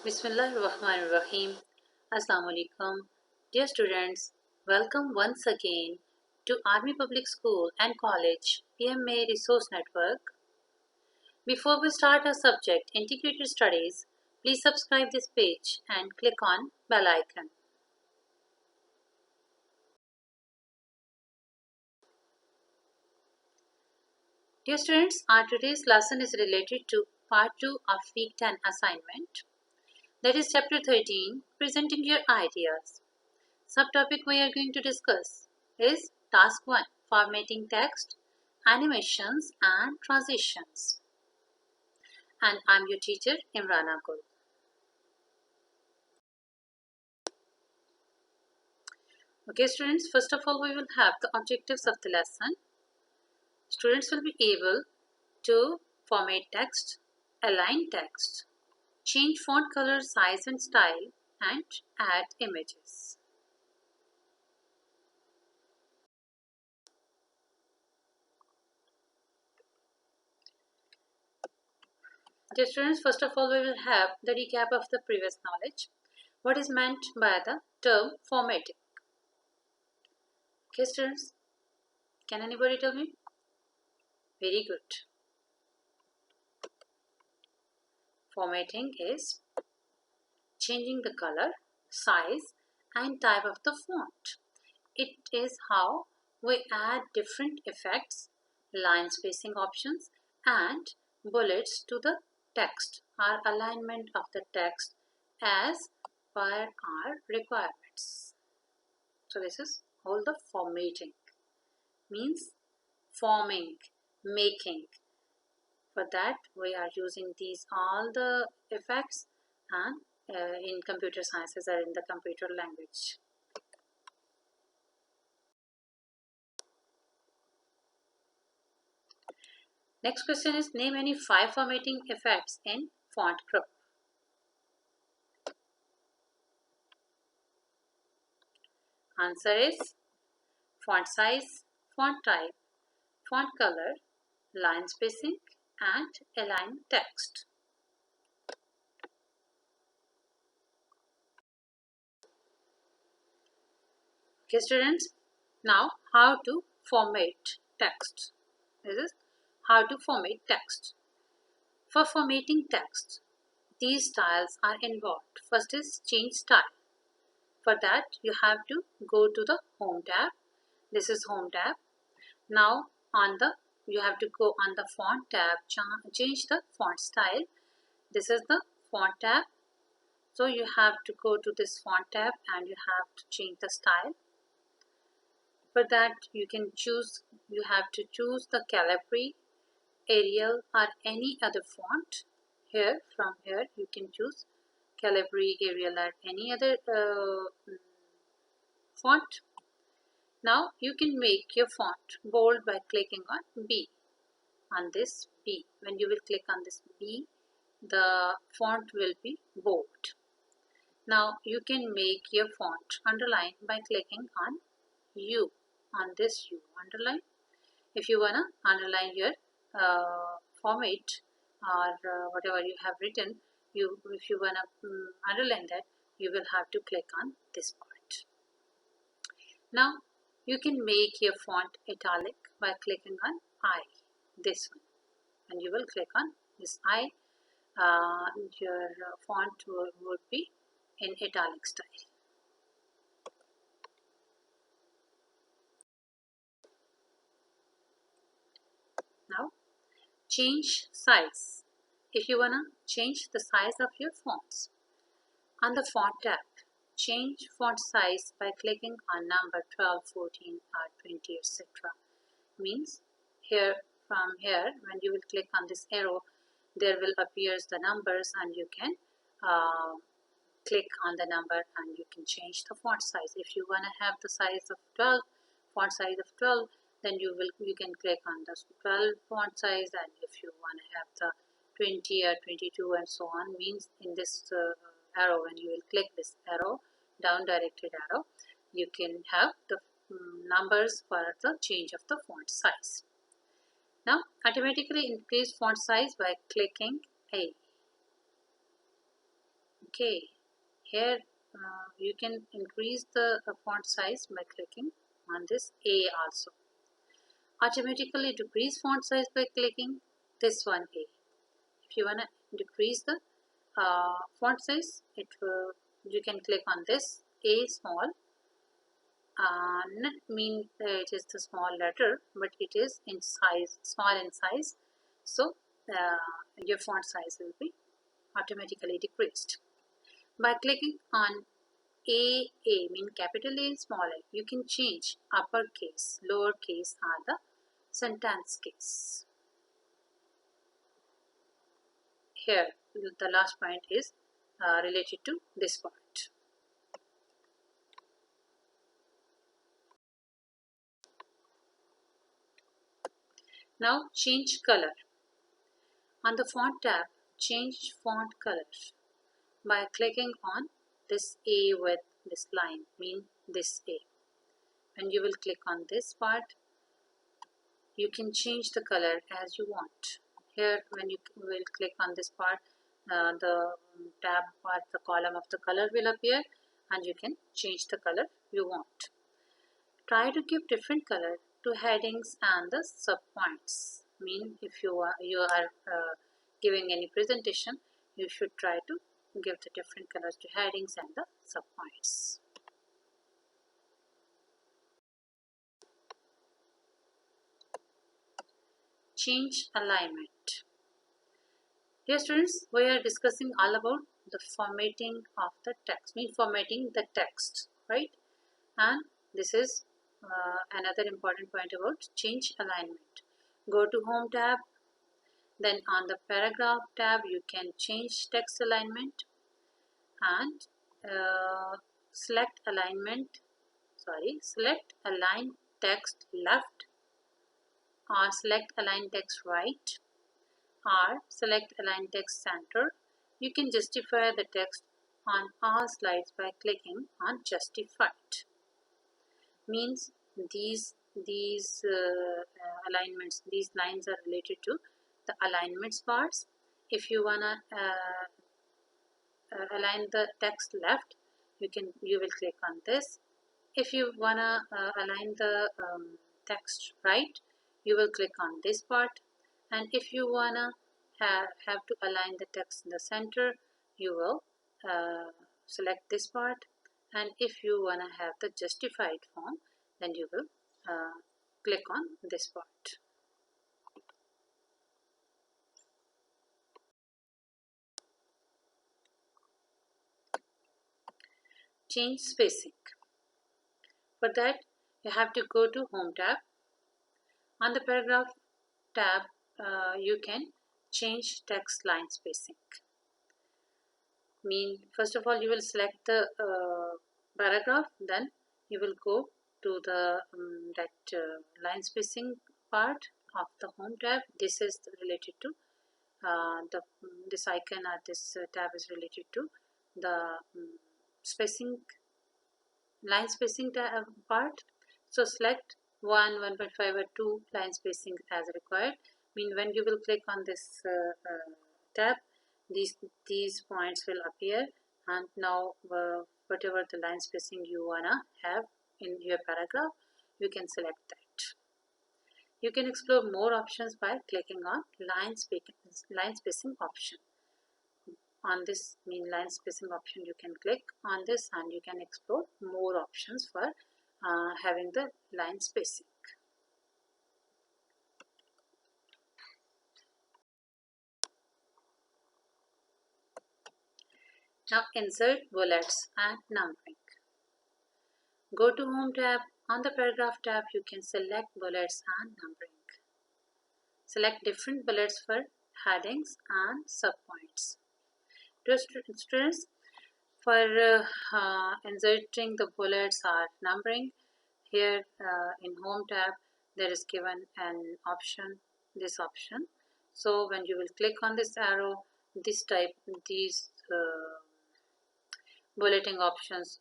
Bismillahirrahmanirrahim. Assalamu alaikum. Dear students, welcome once again to Army Public School and College PMA Resource Network. Before we start our subject Integrated Studies, please subscribe this page and click on bell icon. Dear students, our today's lesson is related to part 2 of week 10 assignment. That is chapter 13, presenting your ideas. Subtopic we are going to discuss is task 1, formatting text, animations and transitions. And I'm your teacher Imrana Gul. Okay students, first of all we will have the objectives of the lesson. Students will be able to format text, align text, change font color, size and style, and add images. Dear students, first of all we will have the recap of the previous knowledge. What is meant by the term formatting? Okay students, can anybody tell me? Very good. Formatting is changing the color, size and type of the font. It is how we add different effects, line spacing options and bullets to the text, our alignment of the text as per our requirements. So this is all the formatting, means forming, making. For that we are using these all the effects and in computer sciences or in the computer language. Next question is name any 5 formatting effects in font group. Answer is font size, font type, font color, line spacing and align text. Okay students, now how to format text. This is how to format text. For formatting text, these styles are involved. First is change style. For that you have to go to the home tab. This is home tab. Now on the you have to go on the font tab, change the font style. This is the font tab. So you have to go to this font tab and you have to change the style. For that you have to choose the Calibri, Arial or any other font. Here from here you can choose Calibri, Arial or any other font. Now you can make your font bold by clicking on B. On this B, when you will click on this B, the font will be bold. Now you can make your font underline by clicking on U. On this U underline. If you wanna underline your format or whatever you have written, if you wanna underline that, you will have to click on this part. Now you can make your font italic by clicking on I, this one, and you will click on this I. Your font would be in italic style. Now change size. If you wanna change the size of your fonts, on the font tab, change font size by clicking on number 12, 14 or 20, etc. Means here from here when you will click on this arrow, there will appear the numbers and you can click on the number and you can change the font size. If you want to have the size of 12, font size of 12, then you can click on the 12 font size, and if you want to have the 20 or 22 and so on, means in this arrow, when you will click this arrow, down directed arrow, you can have the numbers for the change of the font size. Now automatically increase font size by clicking A. Okay, here you can increase the font size by clicking on this A also. Automatically decrease font size by clicking this one A. If you want to decrease the font size, you can click on this A small. Not mean it is the small letter, but it is in size, small in size. So your font size will be automatically decreased. By clicking on A mean capital A and small a, you can change uppercase, lowercase or the sentence case. Here the last point is related to this part. Now change color. On the font tab, change font color by clicking on this A with this line, mean this A. When you will click on this part, you can change the color as you want. Here when you will click on this part, the tab part, the column of the color will appear and you can change the color you want. Try to give different color to headings and the subpoints. Mean if you are giving any presentation, you should try to give the different colors to headings and the subpoints. Change alignment. Dear students, we are discussing all about the formatting of the text, mean formatting the text, right? And this is another important point about change alignment. Go to Home tab, then on the Paragraph tab you can change text alignment and select align text left or select align text right or select align text center. You can justify the text on all slides by clicking on justified. Means these alignments, these lines are related to the alignments parts. If you wanna align the text left, you will click on this. If you wanna align the text right, you will click on this part. And if you wanna have to align the text in the center, you will select this part. And if you wanna have the justified form, then you will click on this part. Change spacing. For that, you have to go to Home tab. On the Paragraph tab, you can change text line spacing. Mean first of all you will select the paragraph, then you will go to the line spacing part of the Home tab. This is related to this icon or this tab is related to the spacing, line spacing part. So select 1, 1.5 or 2 line spacing as required. Mean when you will click on this tab, these points will appear, and now whatever the line spacing you wanna have in your paragraph, you can select that. You can explore more options by clicking on line spacing option. On this mean line spacing option, you can click on this and you can explore more options for having the line spacing. Now insert bullets and numbering. Go to Home tab. On the Paragraph tab, you can select bullets and numbering. Select different bullets for headings and subpoints. Students, for inserting the bullets or numbering, here in Home tab, there is given an option, this option. So when you will click on this arrow, these bulleting options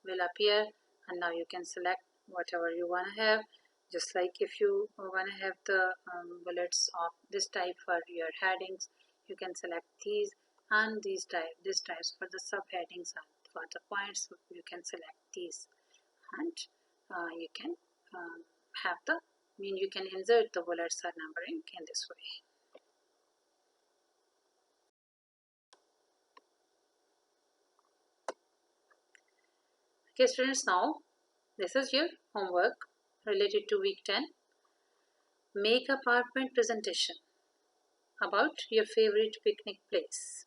will appear, and now you can select whatever you want to have. Just like if you want to have the bullets of this type for your headings, you can select these, and these types for the subheadings and for the points you can select these, and you can have the you can insert the bullets or numbering in this way. Okay students, now this is your homework related to week 10. Make a PowerPoint presentation about your favorite picnic place,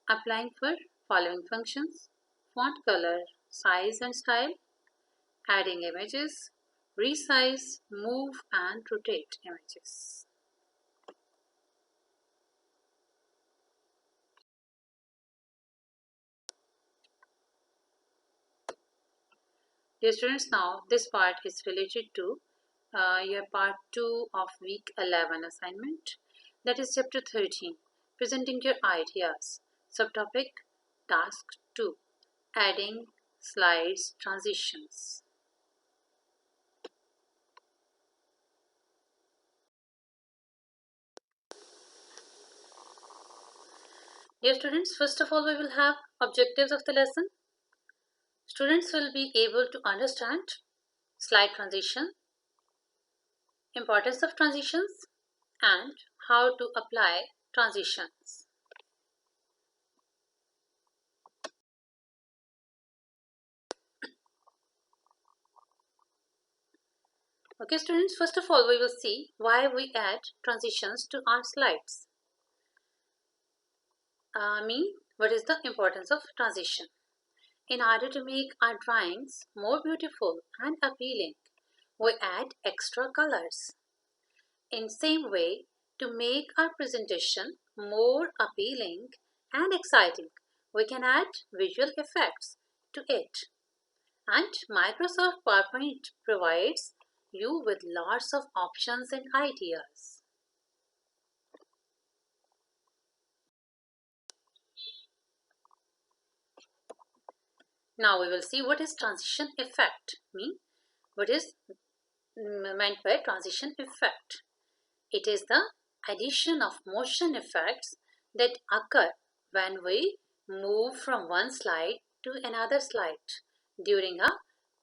applying for following functions: font color, size and style, adding images, resize, move and rotate images. Dear students, now this part is related to your part 2 of week 11 assignment, that is chapter 13, presenting your ideas. Subtopic task 2, adding slides transitions. Dear students, first of all we will have objectives of the lesson. Students will be able to understand slide transition, importance of transitions, and how to apply transitions. Okay students, first of all we will see why we add transitions to our slides. What is the importance of transition? In order to make our drawings more beautiful and appealing, we add extra colors. In same way, to make our presentation more appealing and exciting, we can add visual effects to it. And Microsoft PowerPoint provides you with lots of options and ideas. Now we will see what is transition effect mean. What is meant by transition effect? It is the addition of motion effects that occur when we move from one slide to another slide during a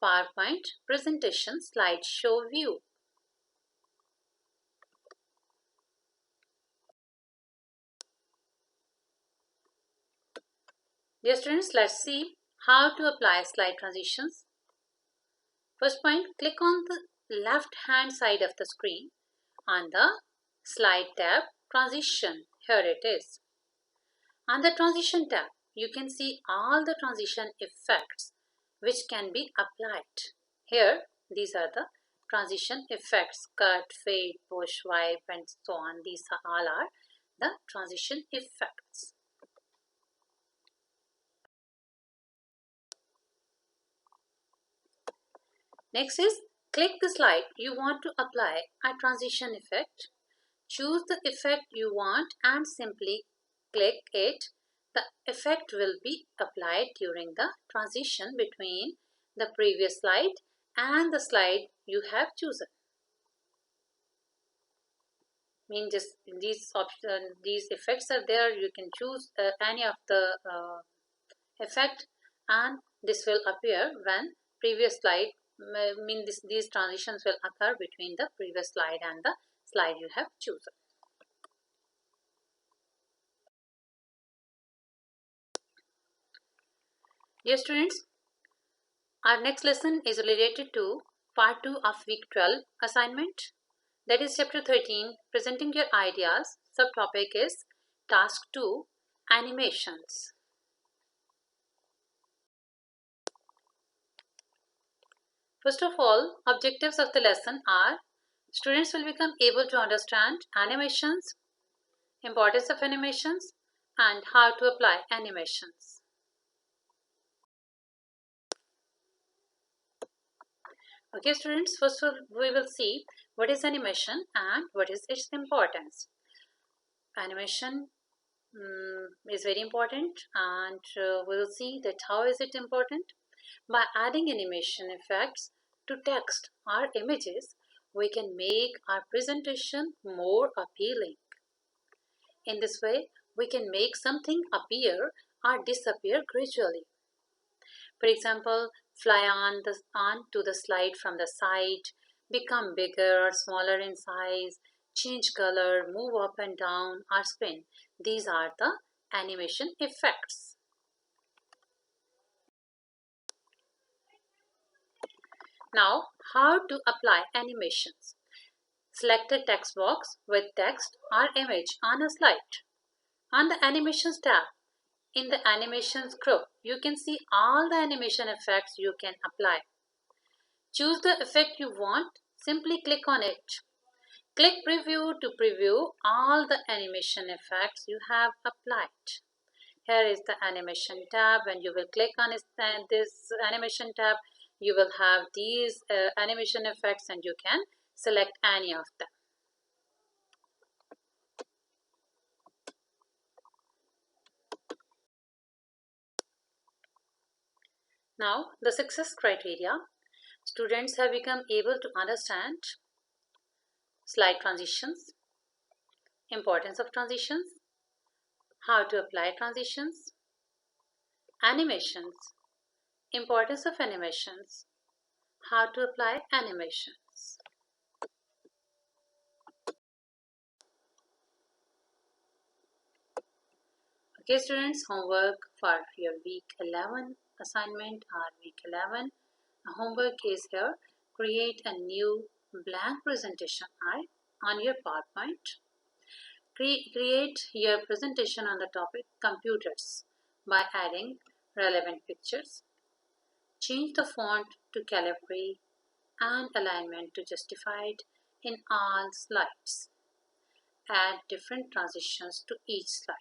PowerPoint presentation slideshow view. Dear students, let's see how to apply slide transitions. First point, click on the left hand side of the screen on the slide tab transition. Here it is. On the transition tab, you can see all the transition effects which can be applied. Here, these are the transition effects: cut, fade, push, wipe, and so on. These all are the transition effects. Next is, click the slide you want to apply a transition effect. Choose the effect you want and simply click it. The effect will be applied during the transition between the previous slide and the slide you have chosen. Just these effects are there. You can choose any of the effect, and this will appear when previous slide. These transitions will occur between the previous slide and the slide you have chosen. Dear students, our next lesson is related to part 2 of week 12 assignment, that is chapter 13, presenting your ideas. Subtopic is task 2, animations. First of all, objectives of the lesson are: students will become able to understand animations, importance of animations, and how to apply animations. Okay students, first of all we will see what is animation and what is its importance. Animation is very important, and we will see that how is it important. By adding animation effects to text or images, we can make our presentation more appealing. In this way, we can make something appear or disappear gradually. For example, fly onto the slide from the side, become bigger or smaller in size, change color, move up and down, or spin. These are the animation effects. Now, how to apply animations? Select a text box with text or image on a slide. On the Animations tab, in the Animations group, you can see all the animation effects you can apply. Choose the effect you want, simply click on it. Click Preview to preview all the animation effects you have applied. Here is the Animation tab. When you will click on this Animation tab, you will have these animation effects and you can select any of them. Now, the success criteria. Students have become able to understand slide transitions, importance of transitions, how to apply transitions, animations, importance of animations, how to apply animations. Okay students, homework for your week 11 assignment or week 11. The homework is here. Create a new blank presentation on your PowerPoint. Create your presentation on the topic computers by adding relevant pictures. Change the font to calligraphy and alignment to justified in all slides. Add different transitions to each slide.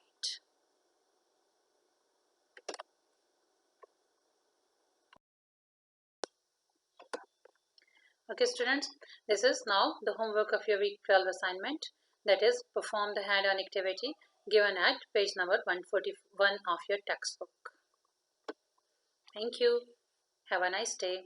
Okay students, this is now the homework of your week 12 assignment, that is perform the hand-on activity given at page number 141 of your textbook. Thank you. Have a nice day.